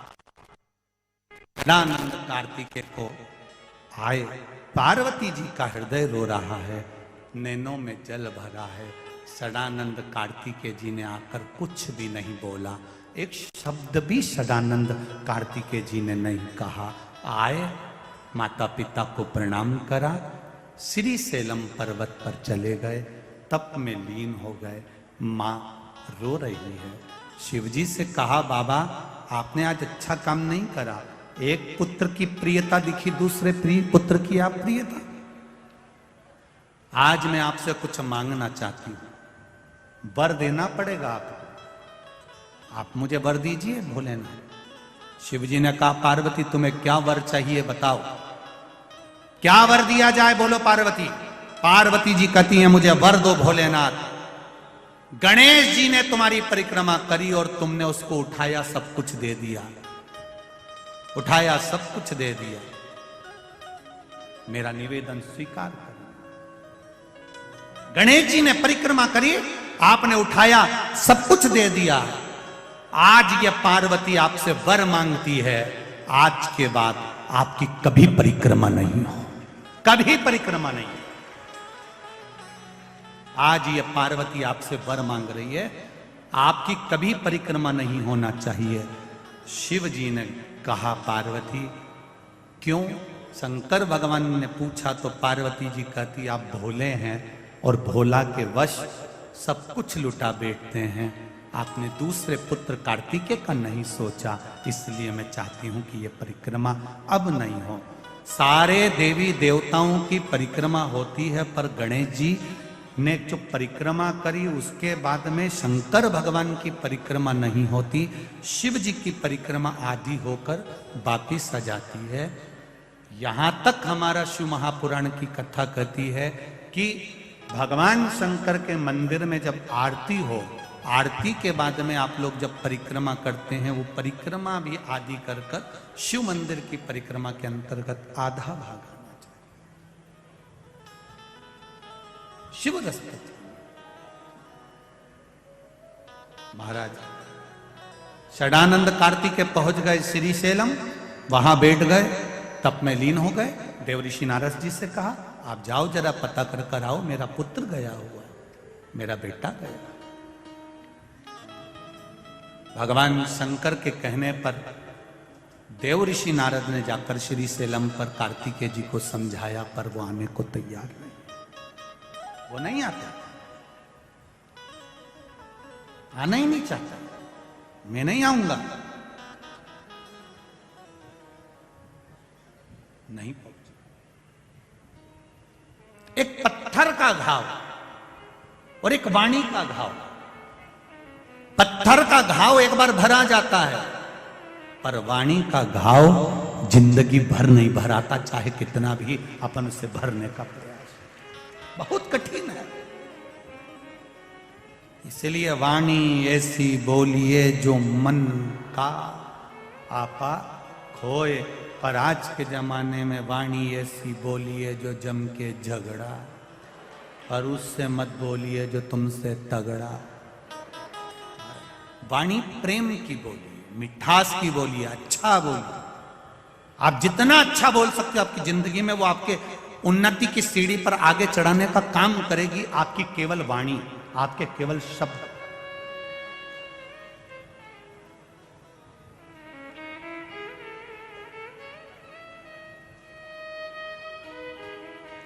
[SPEAKER 1] सदानंद कार्तिकेय को आए, पार्वती जी का हृदय रो रहा है, नैनों में जल भरा है। सदानंद कार्तिकेय जी ने आकर कुछ भी नहीं बोला, एक शब्द भी सदानंद कार्तिकेय जी ने नहीं कहा। आए, माता पिता को प्रणाम करा, श्री सेलम पर्वत पर चले गए, तप में लीन हो गए। माँ रो रही है, शिवजी से कहा बाबा आपने आज अच्छा काम नहीं करा, एक पुत्र की प्रियता दिखी, दूसरे पुत्र की अप्रियता। आज मैं आपसे कुछ मांगना चाहती हूं, वर देना पड़ेगा आपको, आप मुझे वर दीजिए भोलेनाथ। शिवजी ने कहा पार्वती तुम्हें क्या वर चाहिए बताओ, क्या वर दिया जाए बोलो पार्वती। पार्वती जी कहती हैं मुझे वर दो भोलेनाथ, गणेश जी ने तुम्हारी परिक्रमा करी और तुमने उसको उठाया, सब कुछ दे दिया, उठाया सब कुछ दे दिया, मेरा निवेदन स्वीकार करो। गणेश जी ने परिक्रमा करी, आपने उठाया, सब कुछ दे दिया। आज ये पार्वती आपसे वर मांगती है, आज के बाद आपकी कभी परिक्रमा नहीं हो, कभी परिक्रमा नहीं। आज ये पार्वती आपसे वर मांग रही है, आपकी कभी परिक्रमा नहीं होना चाहिए। शिव जी ने कहा पार्वती क्यों? शंकर भगवान ने पूछा तो पार्वती जी कहती आप भोले हैं और भोला के वश सब कुछ लुटा बैठते हैं, आपने दूसरे पुत्र कार्तिकेय का नहीं सोचा, इसलिए मैं चाहती हूं कि यह परिक्रमा अब नहीं हो। सारे देवी देवताओं की परिक्रमा होती है, पर गणेश जी ने जो परिक्रमा करी उसके बाद में शंकर भगवान की परिक्रमा नहीं होती, शिव जी की परिक्रमा आदि होकर वापिस आ जाती है। यहां तक हमारा शिव महापुराण की कथा कहती है कि भगवान शंकर के मंदिर में जब आरती हो, आरती के बाद में आप लोग जब परिक्रमा करते हैं, वो परिक्रमा भी आदि कर कर शिव मंदिर की परिक्रमा के अंतर्गत आधा भाग आना चाहिए। शिव रसपति महाराज सदानंद कार्तिकेय पहुंच गए श्रीशैलम, वहां बैठ गए, तप में लीन हो गए। देवऋषि नारद जी से कहा आप जाओ जरा पता कर कर आओ, मेरा पुत्र गया हुआ, मेरा बेटा गया। भगवान शंकर के कहने पर देवऋषि नारद ने जाकर श्रीशैलम पर कार्तिकेय जी को समझाया, पर वो आने को तैयार नहीं, वो नहीं आता, आना ही नहीं चाहता, मैं नहीं आऊंगा, नहीं पहुंचा। एक पत्थर का घाव और एक वाणी का घाव। पत्थर का घाव एक बार भरा जाता है, पर वाणी का घाव जिंदगी भर नहीं भराता, चाहे कितना भी अपन उसे भरने का प्रयास, बहुत कठिन है। इसलिए वाणी ऐसी बोलिए जो मन का आपा खोए, पर आज के जमाने में वाणी ऐसी बोलिए जो जम के झगड़ा, और उससे मत बोलिए जो तुमसे तगड़ा। वाणी प्रेम की बोलिए, मिठास की बोलिए, अच्छा बोलिए। आप जितना अच्छा बोल सकते हो आपकी जिंदगी में, वो आपके उन्नति की सीढ़ी पर आगे चढ़ाने का काम करेगी आपकी केवल वाणी, आपके केवल शब्द।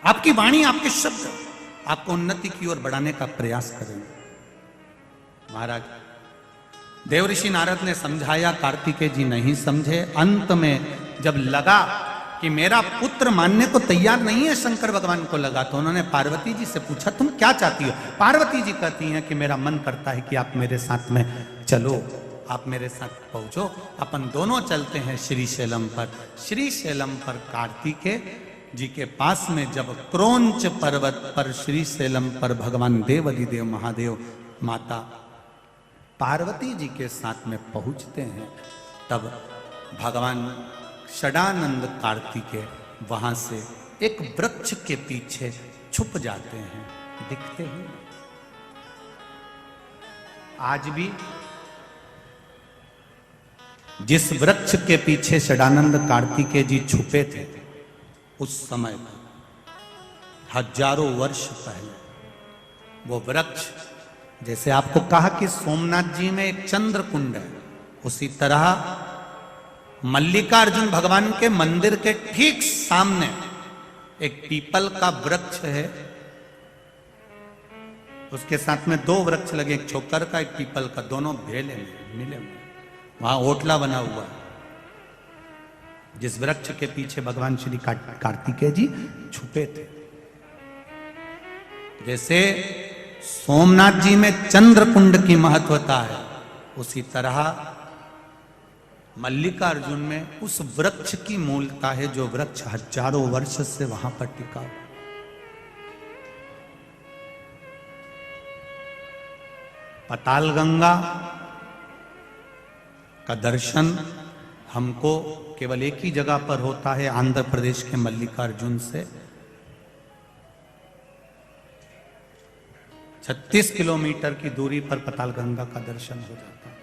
[SPEAKER 1] आपकी वाणी, आपके शब्द आपको उन्नति की ओर बढ़ाने का प्रयास करेंगे। महाराज देवऋषि नारद ने समझाया, कार्तिकेय जी नहीं समझे। अंत में जब लगा कि मेरा पुत्र मानने को तैयार नहीं है, शंकर भगवान को लगा, तो उन्होंने पार्वती जी से पूछा तुम क्या चाहती हो। पार्वती जी कहती हैं कि मेरा मन करता है कि आप मेरे साथ में चलो, आप मेरे साथ पहुंचो, अपन दोनों चलते हैं श्रीशैलम पर। श्रीशैलम पर कार्तिकेय जी के पास में जब क्रोंच पर्वत पर श्रीशैलम पर भगवान देवाधिदेव महादेव माता पार्वती जी के साथ में पहुंचते हैं, तब भगवान षडानंद कार्तिकेय वहां से एक वृक्ष के पीछे छुप जाते हैं, दिखते ही। आज भी जिस वृक्ष के पीछे षडानंद कार्तिकेय जी छुपे थे, उस समय हजारों वर्ष पहले वो वृक्ष, जैसे आपको कहा कि सोमनाथ जी में एक चंद्र कुंड है, उसी तरह मल्लिकार्जुन भगवान के मंदिर के ठीक सामने एक पीपल का वृक्ष है। उसके साथ में दो वृक्ष लगे, एक छोकर का एक पीपल का, दोनों भेले में मिले हुए। वहां ओटला बना हुआ है, जिस वृक्ष के पीछे भगवान श्री कार्तिकेय जी छुपे थे। जैसे सोमनाथ जी में चंद्र कुंड की महत्वता है, उसी तरह मल्लिकार्जुन में उस वृक्ष की मूलता है, जो वृक्ष हजारों वर्ष से वहां पर टिका। पाताल गंगा का दर्शन हमको केवल एक ही जगह पर होता है, आंध्र प्रदेश के मल्लिकार्जुन से 36 किलोमीटर की दूरी पर पाताल गंगा का दर्शन हो जाता है।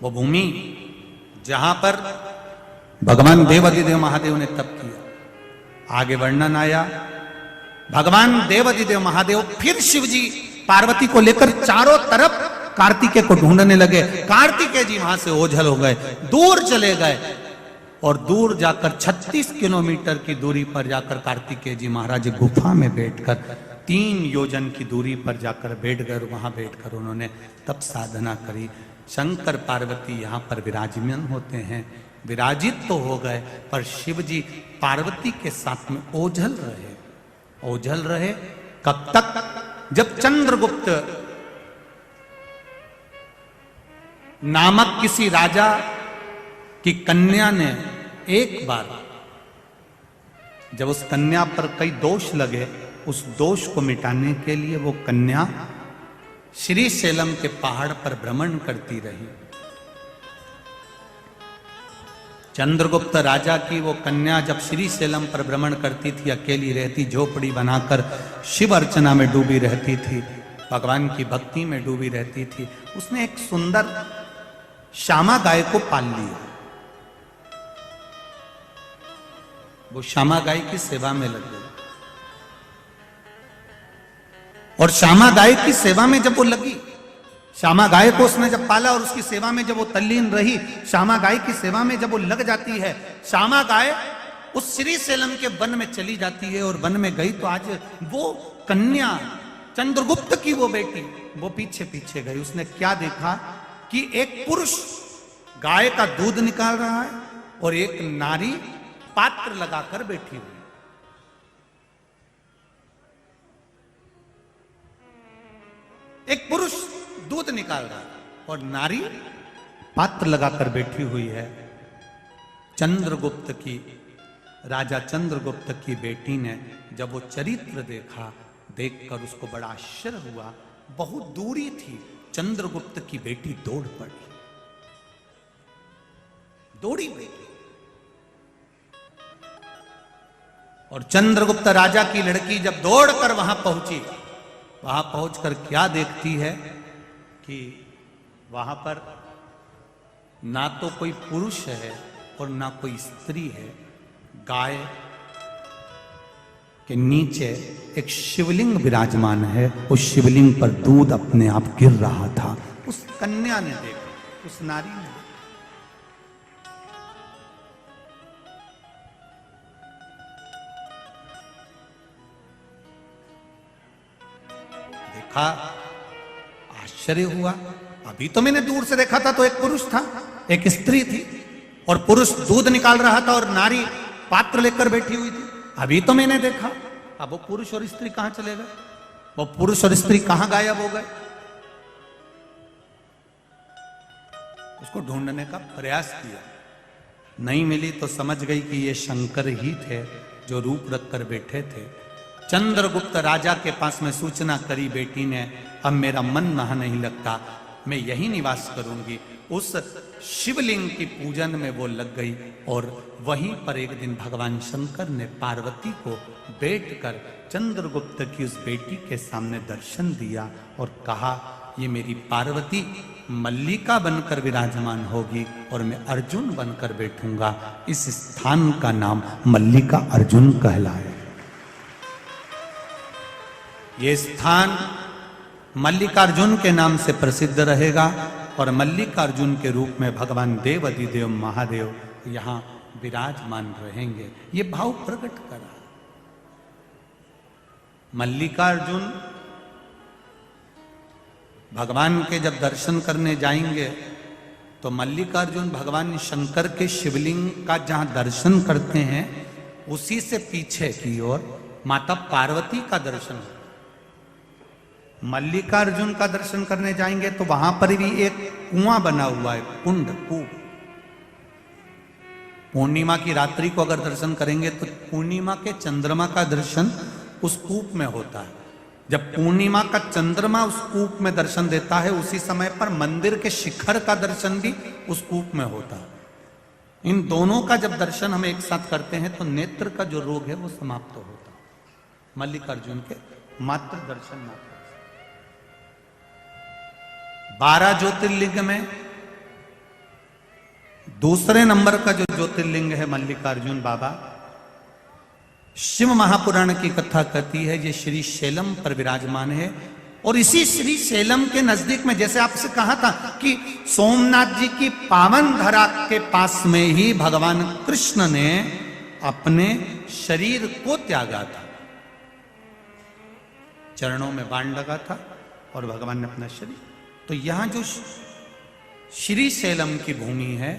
[SPEAKER 1] वो भूमि जहां पर भगवान देवाधिदेव महादेव ने तप किया। आगे वर्णन आया, भगवान देवाधिदेव महादेव फिर शिव जी पार्वती को लेकर चारों तरफ कार्तिकेय को ढूंढने लगे। कार्तिकेय जी वहां से ओझल हो गए, दूर चले गए, और दूर जाकर 36 किलोमीटर की दूरी पर जाकर कार्तिकेय जी महाराज गुफा में बैठकर 3 योजन की दूरी पर जाकर बैठ गए। वहां बैठकर उन्होंने तप साधना करी। शंकर पार्वती यहाँ पर विराजमान होते हैं, विराजित तो हो गए, पर शिव जी पार्वती के साथ में ओझल रहे। ओझल रहे कब तक? जब चंद्रगुप्त नामक किसी राजा की कन्या ने एक बार, जब उस कन्या पर कई दोष लगे, उस दोष को मिटाने के लिए वो कन्या श्रीशैलम के पहाड़ पर भ्रमण करती रही। चंद्रगुप्त राजा की वो कन्या जब श्रीशैलम पर भ्रमण करती थी, अकेली रहती, झोपड़ी बनाकर शिव अर्चना में डूबी रहती थी, भगवान की भक्ति में डूबी रहती थी। उसने एक सुंदर श्यामा गाय को पाल लिया। वो श्यामा गाय की सेवा में लग गई, और श्यामा गाय की सेवा में जब वो लगी, श्यामा गाय को उसने जब पाला और उसकी सेवा में जब वो तल्लीन रही, श्यामा गाय की सेवा में जब वो लग जाती है, श्यामा गाय उस श्रीशैलम के वन में चली जाती है। और वन में गई तो आज वो कन्या चंद्रगुप्त की वो बेटी वो पीछे पीछे गई। उसने क्या देखा कि एक पुरुष गाय का दूध निकाल रहा है और एक नारी पात्र लगाकर बैठी हुई। एक पुरुष दूध निकाल रहा है और नारी पात्र लगाकर बैठी हुई है। चंद्रगुप्त की, राजा चंद्रगुप्त की बेटी ने जब वो चरित्र देखा, देखकर उसको बड़ा आश्चर्य हुआ। बहुत दूरी थी, चंद्रगुप्त की बेटी दौड़ पड़ी, दौड़ी बेटी, और चंद्रगुप्त राजा की लड़की जब दौड़कर वहां पहुंची, वहां पहुंचकर क्या देखती है कि वहां पर ना तो कोई पुरुष है और ना कोई स्त्री है। गाय के नीचे एक शिवलिंग विराजमान है, उस शिवलिंग पर दूध अपने आप गिर रहा था। उस कन्या ने देखा, उस नारी ने देखा, आश्चर्य हुआ। अभी तो मैंने दूर से देखा था तो एक पुरुष था, एक स्त्री थी, और पुरुष दूध निकाल रहा था और नारी पात्र लेकर बैठी हुई थी। अभी तो मैंने देखा, अब वो पुरुष और स्त्री कहां चले गए? वो पुरुष और स्त्री कहां गायब हो गए? उसको ढूंढने का प्रयास किया, नहीं मिली तो समझ गई कि ये शंकर ही थे जो रूप रखकर बैठे थे। चंद्रगुप्त राजा के पास में सूचना करी बेटी ने, अब मेरा मन वहां नहीं लगता, मैं यही निवास करूंगी। उस शिवलिंग की पूजन में वो लग गई और वहीं पर एक दिन भगवान शंकर ने पार्वती को बैठकर चंद्रगुप्त की उस बेटी के सामने दर्शन दिया और कहा, ये मेरी पार्वती मल्लिका बनकर विराजमान होगी और मैं अर्जुन बनकर बैठूंगा। इस स्थान का नाम मल्लिका अर्जुन कहलाए। ये स्थान मल्लिकार्जुन के नाम से प्रसिद्ध रहेगा और मल्लिकार्जुन के रूप में भगवान देव अधिदेव महादेव यहां विराजमान रहेंगे। ये भाव प्रकट करा। मल्लिकार्जुन भगवान के जब दर्शन करने जाएंगे तो मल्लिकार्जुन भगवान शंकर के शिवलिंग का जहां दर्शन करते हैं उसी से पीछे की ओर माता पार्वती का दर्शन। मल्लिकार्जुन का दर्शन करने जाएंगे तो वहां पर भी एक कुआं बना हुआ है, कुंड, कूप। पूर्णिमा की रात्रि को अगर दर्शन करेंगे तो पूर्णिमा के चंद्रमा का दर्शन उस कूप में होता है। जब पूर्णिमा का चंद्रमा उस कूप में दर्शन देता है उसी समय पर मंदिर के शिखर का दर्शन भी उस कूप में होता है। इन दोनों का जब दर्शन हम एक साथ करते हैं तो नेत्र का जो रोग है वो समाप्त होता है। मल्लिकार्जुन के मात्र दर्शन मात्र 12 ज्योतिर्लिंग में दूसरे नंबर का जो ज्योतिर्लिंग है मल्लिकार्जुन बाबा, शिव महापुराण की कथा कहती है ये श्री शैलम पर विराजमान है। और इसी श्री शैलम के नजदीक में, जैसे आपसे कहा था कि सोमनाथ जी की पावन धरा के पास में ही भगवान कृष्ण ने अपने शरीर को त्यागा था। चरणों में बाण लगा था और भगवान ने अपना शरीर, तो यहां जो श्री शैलम की भूमि है,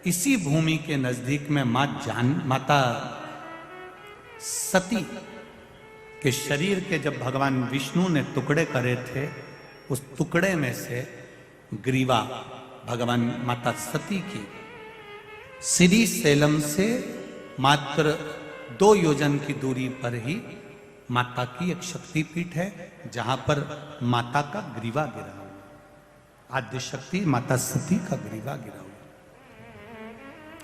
[SPEAKER 1] इसी भूमि के नजदीक में माता सती के शरीर के जब भगवान विष्णु ने टुकड़े करे थे, उस टुकड़े में से ग्रीवा भगवान माता सती की श्री शैलम से मात्र 2 योजन की दूरी पर ही माता की एक शक्तिपीठ है, जहां पर माता का ग्रीवा गिरा हुआ, आद्य शक्ति माता सती का ग्रीवा गिरा हुआ।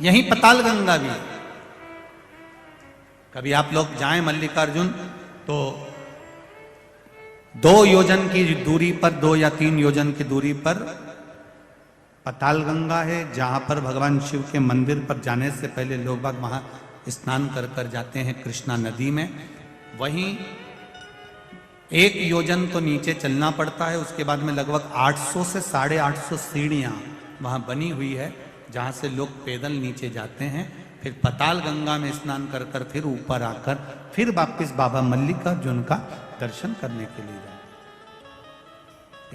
[SPEAKER 1] यहीं पताल गंगा भी है। कभी आप लोग जाएं मल्लिकार्जुन तो 2 योजन की दूरी पर, 2 या 3 योजन की दूरी पर पताल गंगा है, जहां पर भगवान शिव के मंदिर पर जाने से पहले लोग बाग वहां स्नान कर कर जाते हैं कृष्णा नदी में। वहीं 1 योजन तो नीचे चलना पड़ता है, उसके बाद में लगभग 800 से 850 सीढ़ियां वहां बनी हुई है, जहां से लोग पैदल नीचे जाते हैं, फिर पताल गंगा में स्नान कर कर फिर ऊपर आकर फिर वापिस बाबा मल्लिकार्जुन का दर्शन करने के लिए जाते।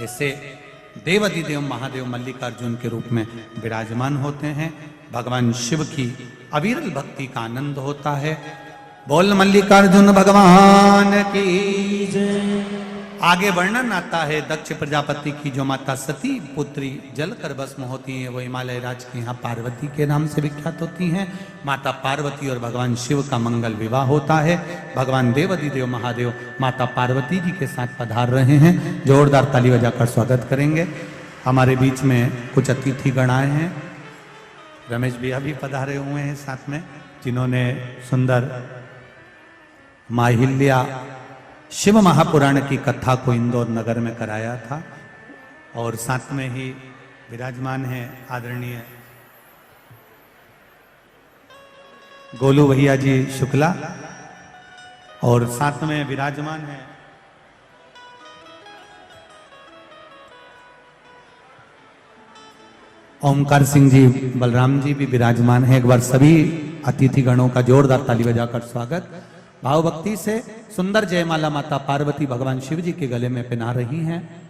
[SPEAKER 1] ऐसे देवाधिदेव महादेव मल्लिकार्जुन के रूप में विराजमान होते हैं। भगवान शिव की अविरल भक्ति का आनंद होता है। बोल मल्लिकार्जुन भगवान की जय। आगे वर्णन आता है दक्ष प्रजापति की जो माता सती पुत्री जलकर भस्म होती हैं, वो हिमालय राज के यहाँ पार्वती के नाम से विख्यात होती हैं। माता पार्वती और भगवान शिव का मंगल विवाह होता है। भगवान देवाधिदेव महादेव माता पार्वती जी के साथ पधार रहे हैं। जोरदार ताली बजाकर स्वागत करेंगे। हमारे बीच में कुछ अतिथि गण आए हैं। रमेश भैया भी पधारे हुए हैं साथ में, जिन्होंने सुंदर माहिल्या शिव महापुराण की कथा को इंदौर नगर में कराया था और साथ में ही विराजमान है आदरणीय गोलू भैया जी शुक्ला और साथ में विराजमान है ओमकार सिंह जी, बलराम जी भी विराजमान है। एक बार सभी अतिथि गणों का जोरदार ताली बजाकर स्वागत। भाव भक्ति से सुंदर जयमाला माता पार्वती भगवान शिव जी के गले में पहना रही हैं।